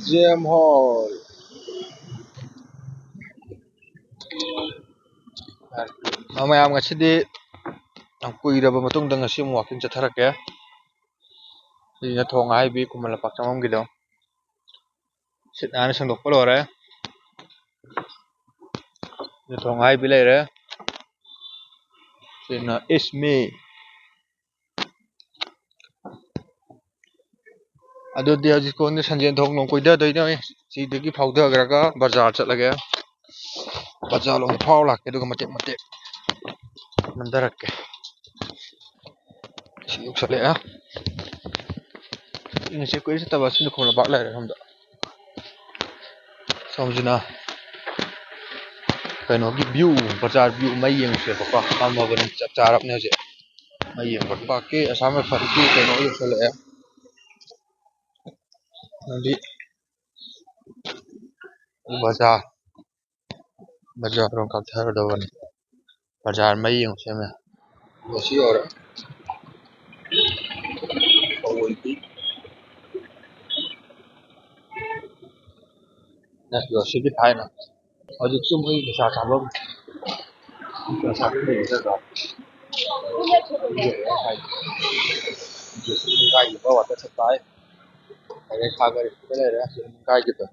Gem Hall. Maya ngasi ang kuiraba matungda ngasi mo walking chatharake. Ina thong ai bi kumala pakchamam gido. Sit ani sandok polore. Ina thong ai bi leire. Sina ismi. Ado dia jisko ni sanjen thong nong koida doi noi. Si degi phauda graga bazar chatlage. Bazar long phau lak edu mate mate. Nandarake. Si uksale a. Ini se koi sita basin khona bak leire hamda. Samjina. Kainogi view bazar view mai yeng se ba amma ban charap ne je. Mai yeng ba ke asame farki kaino uksale a. Nanti बाजार orang kalthar dawan बाजार mai yang seme osi ora oiti na yosi ki thai na aji chum hoi sa sabam sa ni da ga yosi kai ba wa ta sai ai kha ga ri le ra kai ki ta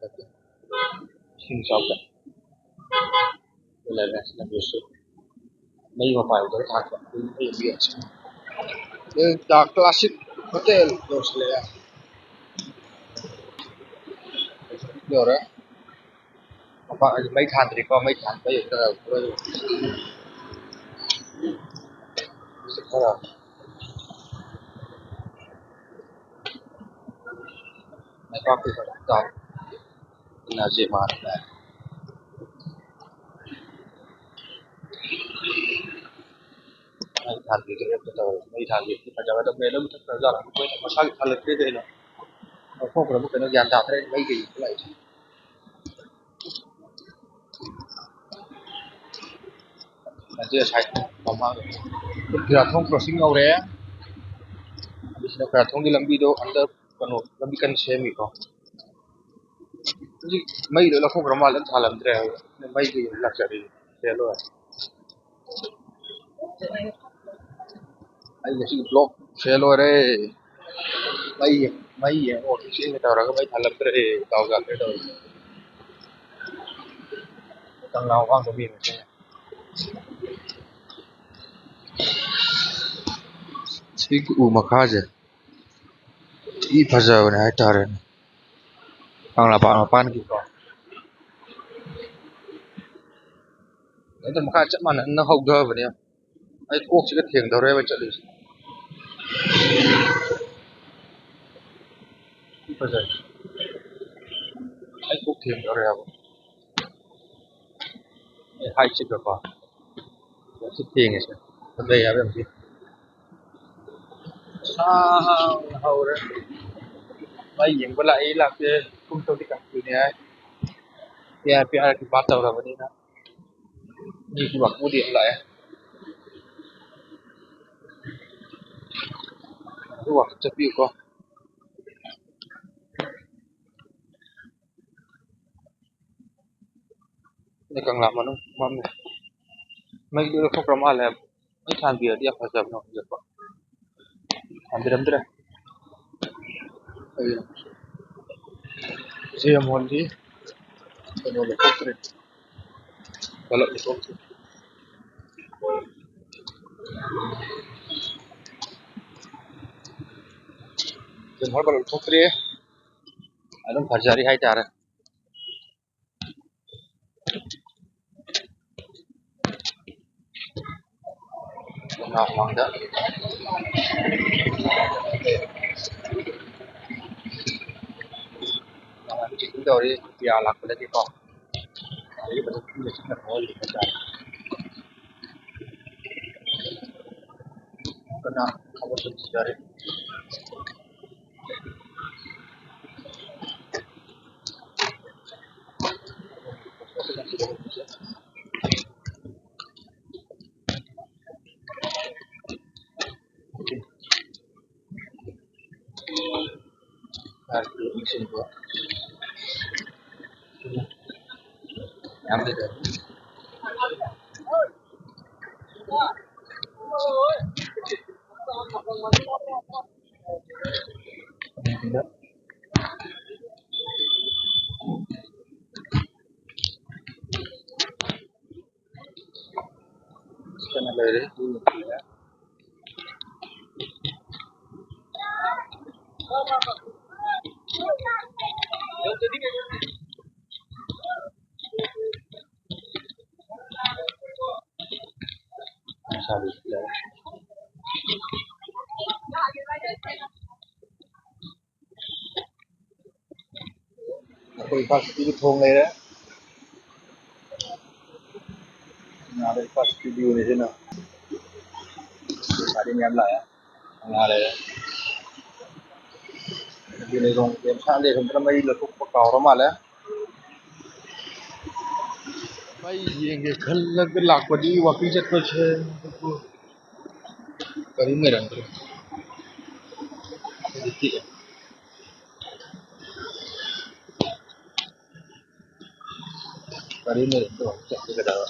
sing sa ba le ra na yosi mai ma pai da tha ka ni bi achi the classic hotel yosi le ora apa mai than ri ko mai than ba ta ora mai ka ki ta na je ma na mai than ri ke ta mai than ri ki ta ja ta me lo ta ta ja ko ma sa ki than le ke de na ko ko ko no yan ta tre mai ki lai na je sai ma ma kira thong crossing aure bisna kira thong di lambi do under kano lambi kan semi ko ji mai do la ko ramal an thalam tre mai ki la chari chelo ai ye si block chelo re mai ye o si ne ta ra mai thalam tre taw ga tre do tang lao wang do bi ne si u makha je i phaja ne ai tare ang la pa pan ki ko ta makha chat man na hau ga ba ne ai kok si ka theng do re ba chali i phaja ai kok theng do re ba ai hai chi ka pa si theng e sa be ya ba si sa hau re mai yeng ba lai la ke kum to di ka tu ne ai प्यार की बात हो रहा बनी ना ये की बात मुझे लाया तो वक्त चपी को ने कंगला मनु मम मैं दो को प्रमाल है मैं थान दिया दिया फसब नो जब अंदर अंदर जे मोली तो नो लोकरे kalau लोकरे जब हर kalau लोकरे अलम फरजारी है तार ना मांगदा चिकन दौरी या लाख लगी को ये बस चिकन होल है kena kamu dari dari mesin gua Em đi được. Đó. Cái này về đấy. Sao được đấy. Tôi phát cái thùng này đấy. Nhà đây phát studio này thế nào? Phải đi em lại á. Nhà đây. Cái này không em sang đây không có mấy là cũng có cầu đó mà đấy. Mấy gì cái khăn là cái lạc của đi và cái chất của chơi. Cái này mới đằng. Cái gì? Cái này mới đằng. Chắc cái đó.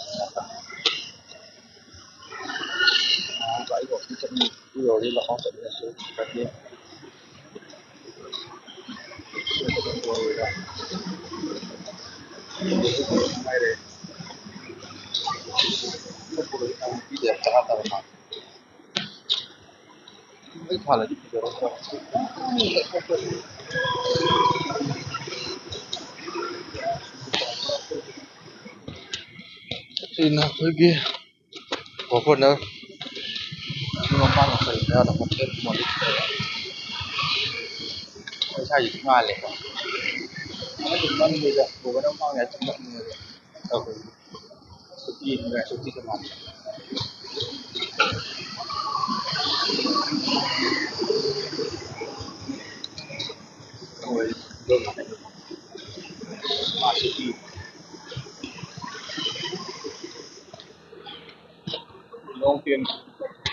Vậy của cái chất này rồi đi là không sẽ là số cái kia. Mai đây. Cái gì chắc là tao mà. Mấy thằng là đi được không? Xin thôi kia. Có phần đâu. Nhưng mà mang phải ra là một cái một cái sai gì ngoài lại không? Nó đừng mang người ra, bố nó mang nhà trong mọi người. Đâu phải số tiền người số tiền mà người đơn là mà số tiền nó tiền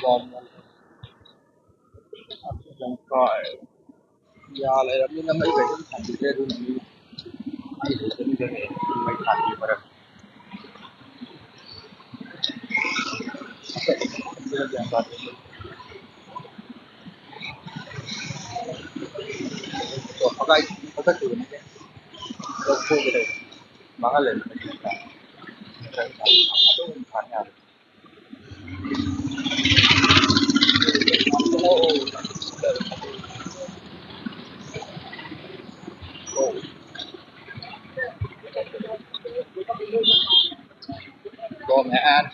còn chẳng phải giờ lại là những năm ấy về những thành thị luôn như ai thì cũng như thế mấy thành thị mà được bây giờ toàn có cái thứ này đâu có cái đấy mà cái lên cái itu misalnya có Nghệ An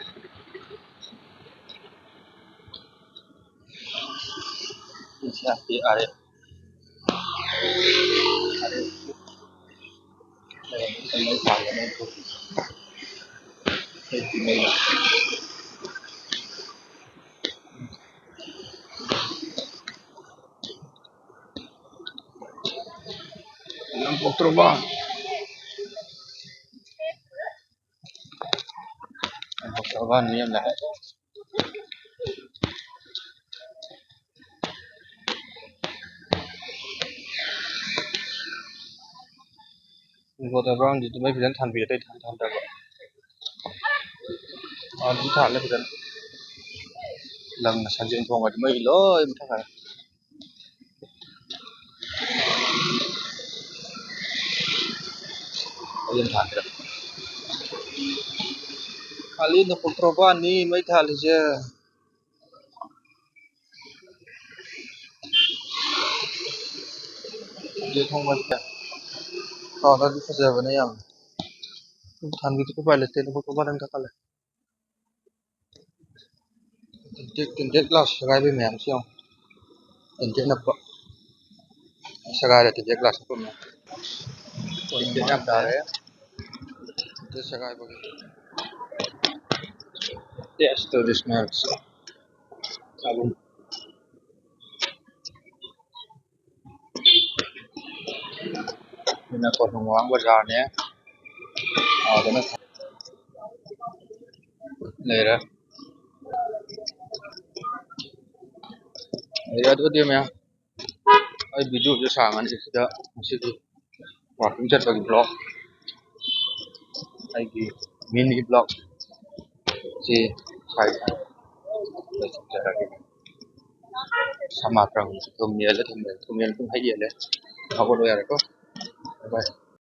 thì ở đây mấy phòng là nên thuộc thì mình làm cuộc trova cuộc trova niệm lại cuộc trova thì mấy phiền thành Việt đây thành được đi thẳng lên phiền lần sản sinh phong ở mấy lối mà thằng này lên thẳng được kali nó cuộc trova ni mấy thằng chứ dia không mất còn nó bây giờ vẫn em thành cái có phải là tên cuộc trova đang thắc lại tiền chết là sai với mẹ không tiền chết là sai là tiền chết là sao không tiền chết làm đấy tiền sai bagi yes traditional kalung mình còn không ngoan bazar nhé đó là này đó này đó dia mah ai video जो सांगन इसदा masih waktu chat bagi blog ꯑꯩꯒꯤ ꯃꯤꯅꯤ block ꯁꯤ ꯁ꯭ꯋꯥꯏꯗ ꯂꯣꯏꯁꯤꯟꯖꯔꯒꯦ ꯁꯃꯥ ꯈꯔ ꯊꯨꯝ ꯌꯦꯜꯂꯦ ꯊꯨꯝ ꯌꯦꯜꯂꯦ ꯑꯗꯨꯝ ꯍꯩ ꯌꯦꯜꯂꯦ ꯍꯧꯒꯠꯂꯣ ꯌꯥꯔꯦꯀꯣ ꯕꯥꯏ